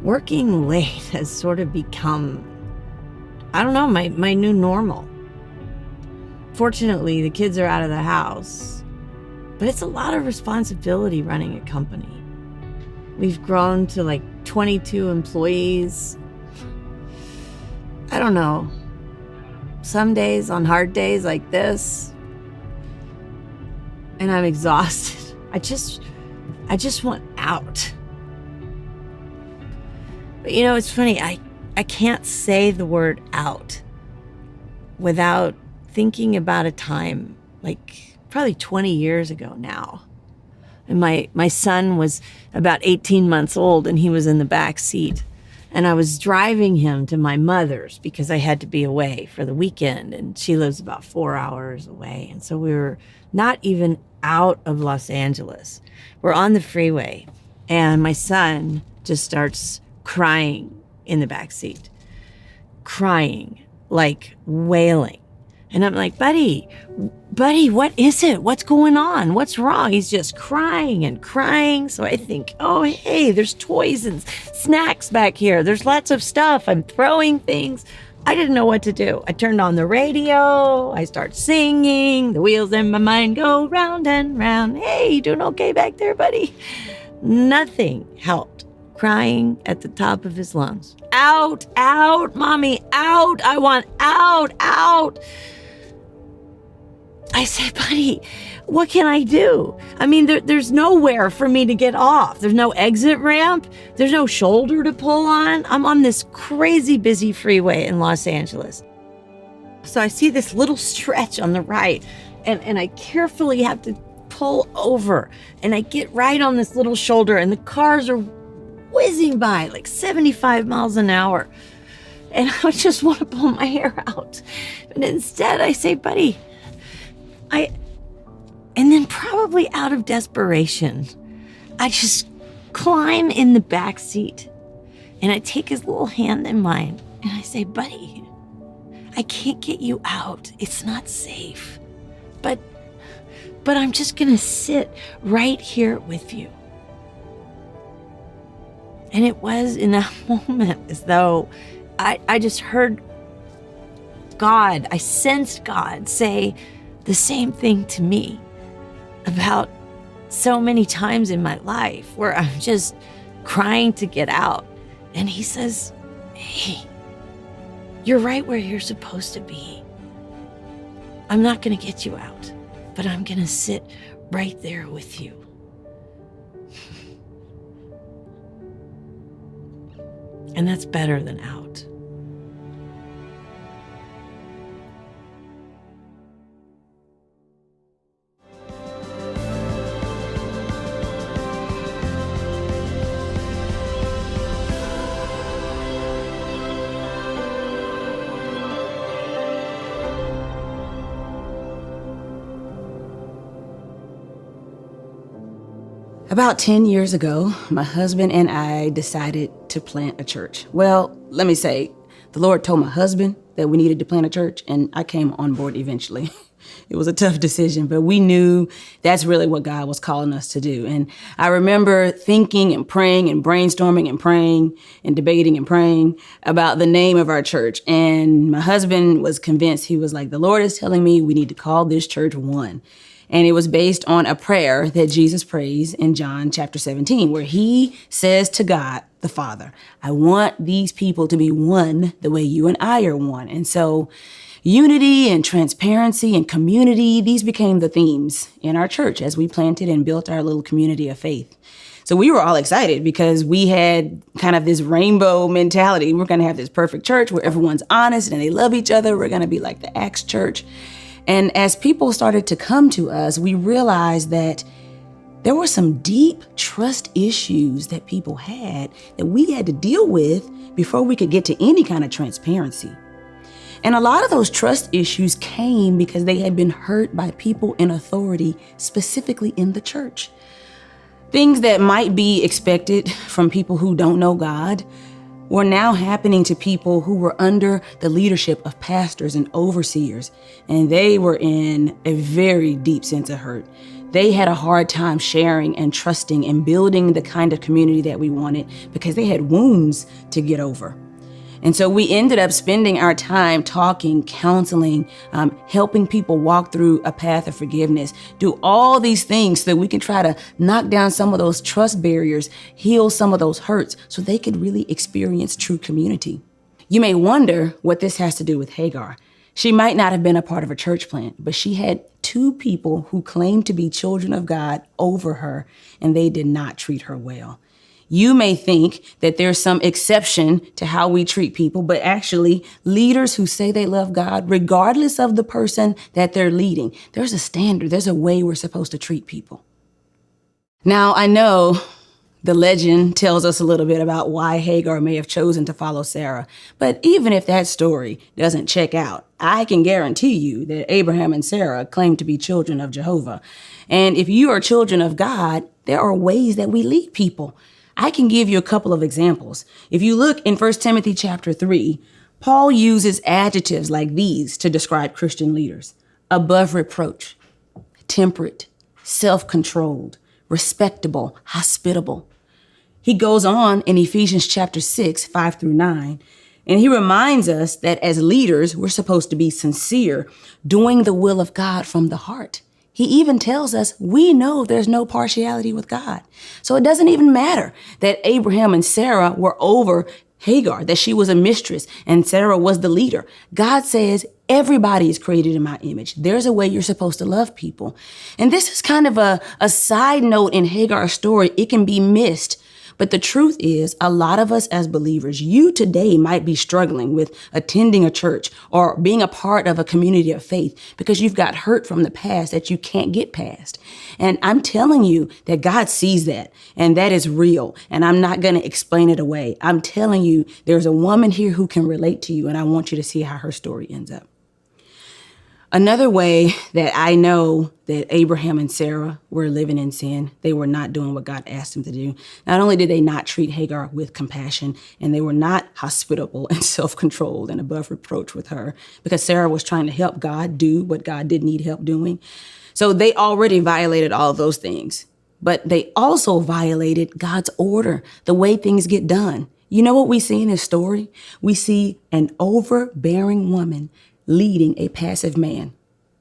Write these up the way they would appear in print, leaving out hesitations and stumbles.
working late has sort of become, I don't know, my new normal. Fortunately, the kids are out of the house, but it's a lot of responsibility running a company. We've grown to like 22 employees. I don't know. Some days, on hard days like this, and I'm exhausted. I just want out. But you know, it's funny, I can't say the word out without thinking about a time like probably 20 years ago now. And my son was about 18 months old and he was in the back seat. And I was driving him to my mother's because I had to be away for the weekend, and she lives about 4 hours away. And so we were not even out of Los Angeles. We're on the freeway, and my son just starts crying in the back seat. Crying, like wailing. And I'm like, buddy, what is it? What's going on? What's wrong? He's just crying and crying. So I think, oh, hey, there's toys and snacks back here. There's lots of stuff. I'm throwing things. I didn't know what to do. I turned on the radio. I start singing. The wheels in my mind go round and round. Hey, you doing okay back there, buddy? Nothing helped. Crying at the top of his lungs. Out, mommy, out. I want out. I say, buddy, what can I do? I mean, there's nowhere for me to get off. There's no exit ramp. There's no shoulder to pull on. I'm on this crazy busy freeway in Los Angeles. So I see this little stretch on the right, and I carefully have to pull over. And I get right on this little shoulder, and the cars are whizzing by like 75 miles an hour. And I just want to pull my hair out. But instead, I say, buddy, and then probably out of desperation, I just climb in the back seat and I take his little hand in mine and I say, buddy, I can't get you out. It's not safe. But I'm just going to sit right here with you. And it was in that moment as though I just heard God, I sensed God say the same thing to me about so many times in my life where I'm just crying to get out. And he says, hey, you're right where you're supposed to be. I'm not going to get you out, but I'm going to sit right there with you. And that's better than out. About 10 years ago, my husband and I decided to plant a church. Well, let me say, the Lord told my husband that we needed to plant a church, and I came on board eventually. It was a tough decision, but we knew that's really what God was calling us to do. And I remember thinking and praying and brainstorming and praying and debating and praying about the name of our church. And my husband was convinced. He was like, the Lord is telling me we need to call this church One. And it was based on a prayer that Jesus prays in John chapter 17, where he says to God, the Father, I want these people to be one the way you and I are one. And so unity and transparency and community, these became the themes in our church as we planted and built our little community of faith. So we were all excited because we had kind of this rainbow mentality. We're going to have this perfect church where everyone's honest and they love each other. We're going to be like the Acts church. And as people started to come to us, we realized that there were some deep trust issues that people had that we had to deal with before we could get to any kind of transparency. And a lot of those trust issues came because they had been hurt by people in authority, specifically in the church. Things that might be expected from people who don't know God were now happening to people who were under the leadership of pastors and overseers, and they were in a very deep sense of hurt. They had a hard time sharing and trusting and building the kind of community that we wanted because they had wounds to get over. And so we ended up spending our time talking, counseling, helping people walk through a path of forgiveness, do all these things so that we can try to knock down some of those trust barriers, heal some of those hurts so they could really experience true community. You may wonder what this has to do with Hagar. She might not have been a part of a church plant, but she had two people who claimed to be children of God over her, and they did not treat her well. You may think that there's some exception to how we treat people, but actually leaders who say they love God, regardless of the person that they're leading, there's a standard, there's a way we're supposed to treat people. Now, I know the legend tells us a little bit about why Hagar may have chosen to follow Sarah, but even if that story doesn't check out, I can guarantee you that Abraham and Sarah claim to be children of Jehovah. And if you are children of God, there are ways that we lead people. I can give you a couple of examples. If you look in 1 Timothy chapter 3, Paul uses adjectives like these to describe Christian leaders: above reproach, temperate, self-controlled, respectable, hospitable. He goes on in Ephesians chapter 6, 5 through 9, and he reminds us that as leaders, we're supposed to be sincere, doing the will of God from the heart. He even tells us we know there's no partiality with God. So it doesn't even matter that Abraham and Sarah were over Hagar, that she was a mistress and Sarah was the leader. God says everybody is created in my image. There's a way you're supposed to love people. And this is kind of a side note in Hagar's story. It can be missed. But the truth is, a lot of us as believers, you today might be struggling with attending a church or being a part of a community of faith because you've got hurt from the past that you can't get past. And I'm telling you that God sees that, and that is real. And I'm not going to explain it away. I'm telling you, there's a woman here who can relate to you, and I want you to see how her story ends up. Another way that I know that Abraham and Sarah were living in sin, they were not doing what God asked them to do. Not only did they not treat Hagar with compassion, and they were not hospitable and self-controlled and above reproach with her, because Sarah was trying to help God do what God did need help doing. So they already violated all of those things, but they also violated God's order, the way things get done. You know what we see in this story? We see an overbearing woman leading a passive man.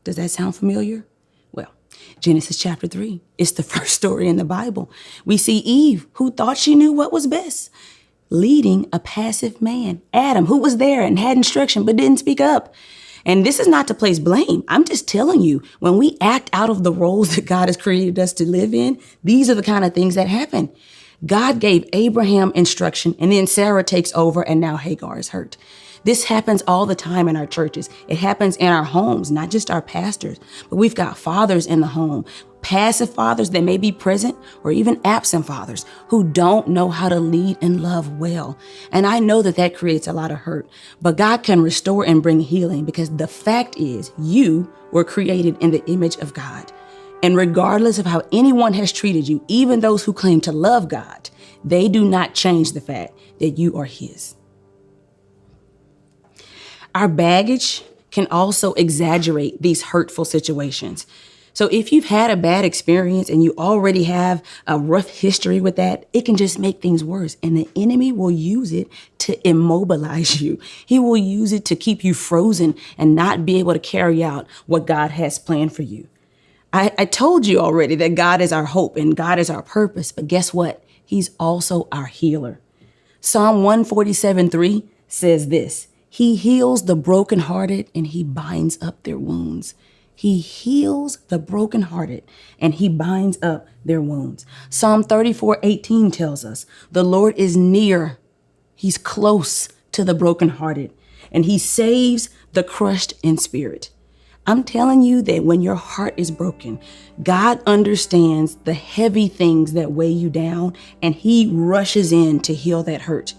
Does that sound familiar? Well, Genesis chapter 3, it's the first story in the Bible. We see Eve, who thought she knew what was best, leading a passive man. Adam, who was there and had instruction but didn't speak up. And this is not to place blame. I'm just telling you, when we act out of the roles that God has created us to live in, these are the kind of things that happen. God gave Abraham instruction, and then Sarah takes over, and now Hagar is hurt. This happens all the time in our churches. It happens in our homes, not just our pastors, but we've got fathers in the home, passive fathers that may be present or even absent fathers who don't know how to lead and love well. And I know that that creates a lot of hurt, but God can restore and bring healing because the fact is you were created in the image of God. And regardless of how anyone has treated you, even those who claim to love God, they do not change the fact that you are His. Our baggage can also exaggerate these hurtful situations. So if you've had a bad experience and you already have a rough history with that, it can just make things worse. And the enemy will use it to immobilize you. He will use it to keep you frozen and not be able to carry out what God has planned for you. I told you already that God is our hope and God is our purpose, but guess what? He's also our healer. Psalm 147:3 says this: He heals the brokenhearted and He binds up their wounds. He heals the brokenhearted and He binds up their wounds. Psalm 34:18 tells us the Lord is near. He's close to the brokenhearted and He saves the crushed in spirit. I'm telling you that when your heart is broken, God understands the heavy things that weigh you down and He rushes in to heal that hurt.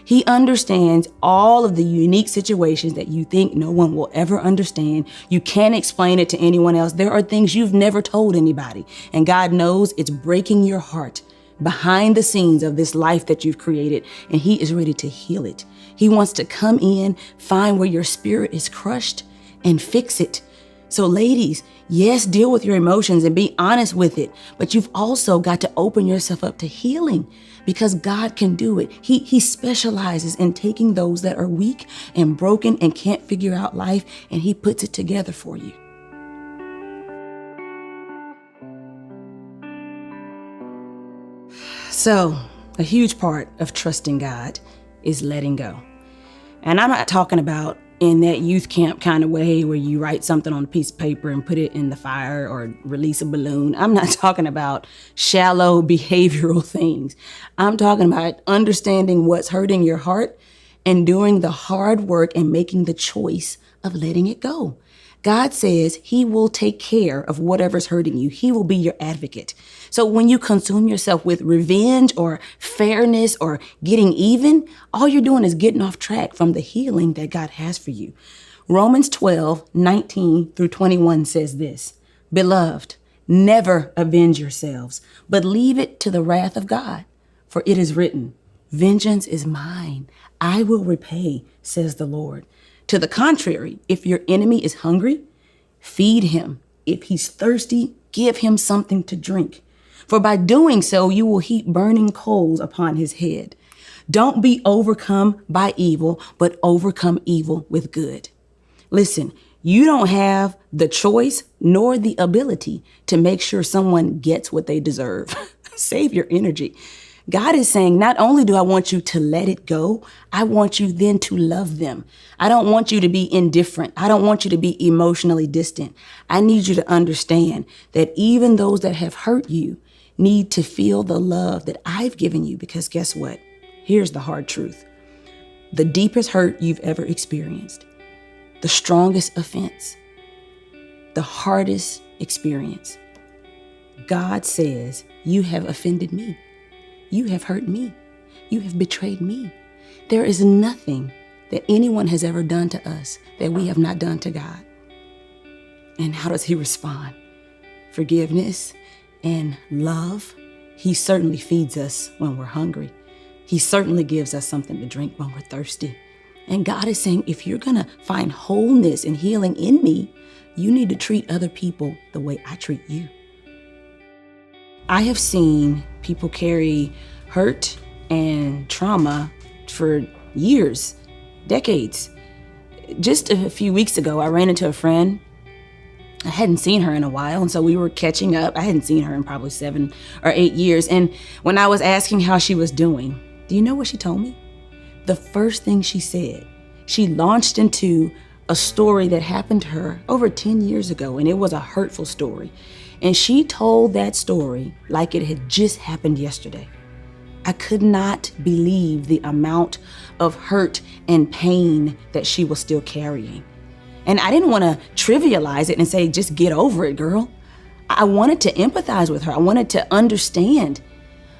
He understands all of the unique situations that you think no one will ever understand. You can't explain it to anyone else. There are things you've never told anybody, and God knows it's breaking your heart behind the scenes of this life that you've created, and He is ready to heal it. He wants to come in, find where your spirit is crushed, and fix it. So ladies, yes, deal with your emotions and be honest with it, but you've also got to open yourself up to healing because God can do it. He specializes in taking those that are weak and broken and can't figure out life, and he puts it together for you. So, a huge part of trusting God is letting go. And I'm not talking about in that youth camp kind of way where you write something on a piece of paper and put it in the fire or release a balloon. I'm not talking about shallow behavioral things. I'm talking about understanding what's hurting your heart and doing the hard work and making the choice of letting it go. God says he will take care of whatever's hurting you. He will be your advocate. So when you consume yourself with revenge or fairness or getting even, all you're doing is getting off track from the healing that God has for you. Romans 12:19-21 says this, "Beloved, never avenge yourselves, but leave it to the wrath of God. For it is written, 'Vengeance is mine, I will repay,' says the Lord. To the contrary, if your enemy is hungry, feed him. If he's thirsty, give him something to drink. For by doing so, you will heap burning coals upon his head. Don't be overcome by evil, but overcome evil with good." Listen, you don't have the choice nor the ability to make sure someone gets what they deserve. Save your energy. God is saying, not only do I want you to let it go, I want you then to love them. I don't want you to be indifferent. I don't want you to be emotionally distant. I need you to understand that even those that have hurt you need to feel the love that I've given you, because guess what? Here's the hard truth. The deepest hurt you've ever experienced, the strongest offense, the hardest experience, God says, you have offended me. You have hurt me. You have betrayed me. There is nothing that anyone has ever done to us that we have not done to God. And how does he respond? Forgiveness and love. He certainly feeds us when we're hungry. He certainly gives us something to drink when we're thirsty. And God is saying, if you're going to find wholeness and healing in me, you need to treat other people the way I treat you. I have seen people carry hurt and trauma for years, decades. Just a few weeks ago, I ran into a friend. I hadn't seen her in a while, and so we were catching up. I hadn't seen her in probably 7 or 8 years. And when I was asking how she was doing, do you know what she told me? The first thing she said, she launched into a story that happened to her over 10 years ago, and it was a hurtful story. And she told that story like it had just happened yesterday. I could not believe the amount of hurt and pain that she was still carrying. And I didn't want to trivialize it and say, just get over it, girl. I wanted to empathize with her. I wanted to understand.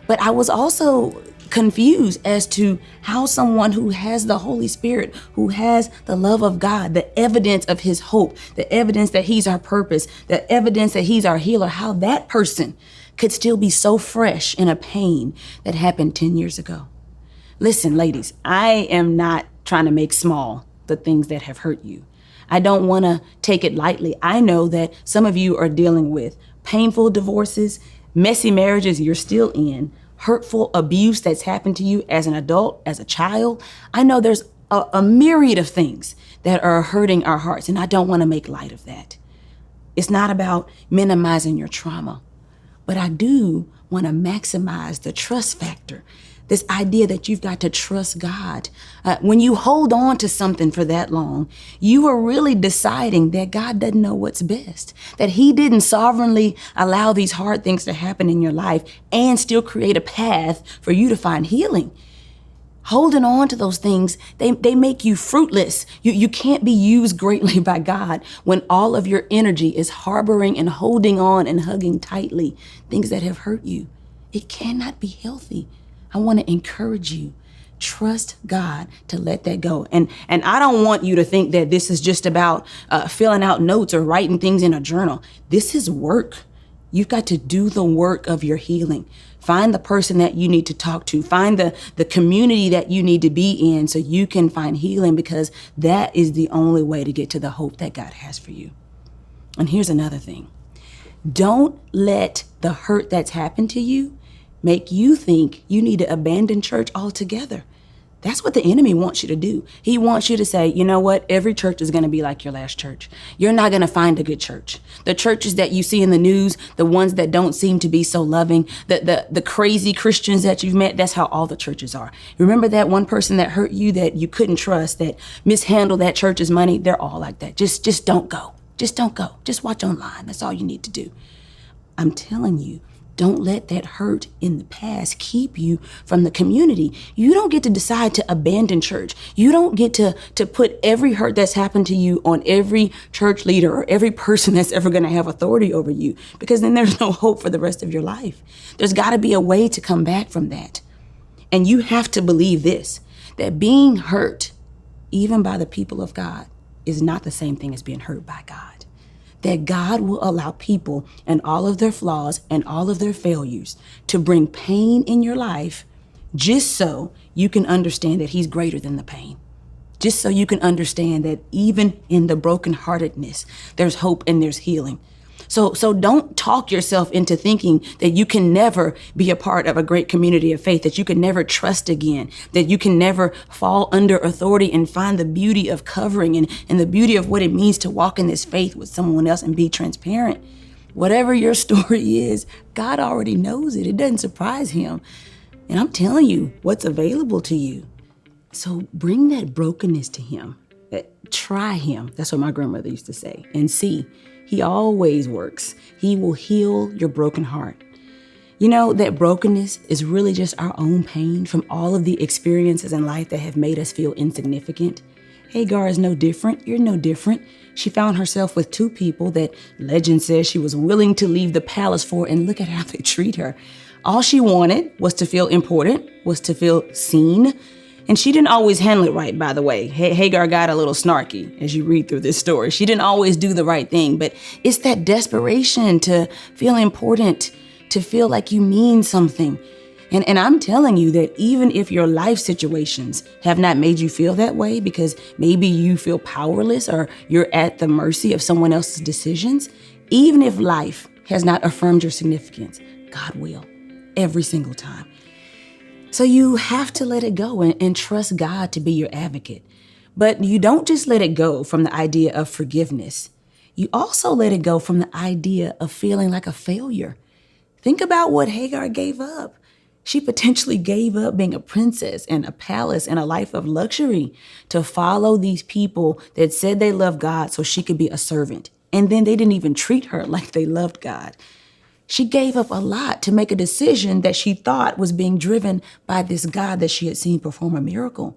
But I was also confused as to how someone who has the Holy Spirit, who has the love of God, the evidence of his hope, the evidence that he's our purpose, the evidence that he's our healer, how that person could still be so fresh in a pain that happened 10 years ago. Listen, ladies, I am not trying to make small the things that have hurt you. I don't want to take it lightly. I know that some of you are dealing with painful divorces, messy marriages you're still in, hurtful abuse that's happened to you as an adult, as a child. I know there's a myriad of things that are hurting our hearts, and I don't want to make light of that. It's not about minimizing your trauma, but I do want to maximize the trust factor. This idea that you've got to trust God. When you hold on to something for that long, you are really deciding that God doesn't know what's best, that he didn't sovereignly allow these hard things to happen in your life and still create a path for you to find healing. Holding on to those things, they make you fruitless. You can't be used greatly by God when all of your energy is harboring and holding on and hugging tightly things that have hurt you. It cannot be healthy. I want to encourage you, trust God to let that go. And I don't want you to think that this is just about filling out notes or writing things in a journal. This is work. You've got to do the work of your healing. Find the person that you need to talk to. Find the community that you need to be in so you can find healing, because that is the only way to get to the hope that God has for you. And here's another thing. Don't let the hurt that's happened to you make you think you need to abandon church altogether. That's what the enemy wants you to do. He wants you to say, you know what? Every church is going to be like your last church. You're not going to find a good church. The churches that you see in the news, the ones that don't seem to be so loving, the crazy Christians that you've met, that's how all the churches are. Remember that one person that hurt you, that you couldn't trust, that mishandled that church's money? They're all like that. Just don't go. Just don't go. Just watch online. That's all you need to do. I'm telling you, don't let that hurt in the past keep you from the community. You don't get to decide to abandon church. You don't get to put every hurt that's happened to you on every church leader or every person that's ever going to have authority over you, because then there's no hope for the rest of your life. There's got to be a way to come back from that. And you have to believe this, that being hurt, even by the people of God, is not the same thing as being hurt by God. That God will allow people and all of their flaws and all of their failures to bring pain in your life just so you can understand that he's greater than the pain. Just so you can understand that even in the brokenheartedness, there's hope and there's healing. So don't talk yourself into thinking that you can never be a part of a great community of faith, that you can never trust again, that you can never fall under authority and find the beauty of covering and the beauty of what it means to walk in this faith with someone else and be transparent. Whatever your story is, God already knows it. It doesn't surprise him. And I'm telling you what's available to you. So bring that brokenness to him. Try him. That's what my grandmother used to say. And see, he always works. He will heal your broken heart. You know, that brokenness is really just our own pain from all of the experiences in life that have made us feel insignificant. Hagar is no different. You're no different. She found herself with two people that legend says she was willing to leave the palace for, and look at how they treat her. All she wanted was to feel important, was to feel seen. And she didn't always handle it right, by the way. Hagar got a little snarky as you read through this story. She didn't always do the right thing, but it's that desperation to feel important, to feel like you mean something. And I'm telling you that even if your life situations have not made you feel that way, because maybe you feel powerless or you're at the mercy of someone else's decisions, even if life has not affirmed your significance, God will, every single time. So you have to let it go and trust God to be your advocate. But you don't just let it go from the idea of forgiveness. You also let it go from the idea of feeling like a failure. Think about what Hagar gave up. She potentially gave up being a princess and a palace and a life of luxury to follow these people that said they loved God so she could be a servant. And then they didn't even treat her like they loved God. She gave up a lot to make a decision that she thought was being driven by this God that she had seen perform a miracle.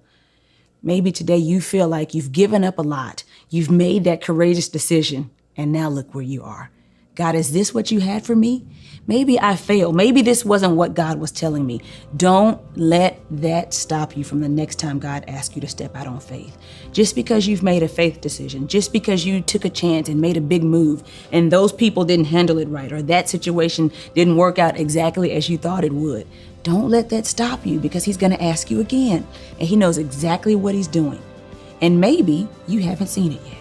Maybe today you feel like you've given up a lot. You've made that courageous decision, and now look where you are. God, is this what you had for me? Maybe I failed. Maybe this wasn't what God was telling me. Don't let that stop you from the next time God asks you to step out on faith. Just because you've made a faith decision, just because you took a chance and made a big move and those people didn't handle it right, or that situation didn't work out exactly as you thought it would, don't let that stop you, because he's going to ask you again, and he knows exactly what he's doing. And maybe you haven't seen it yet.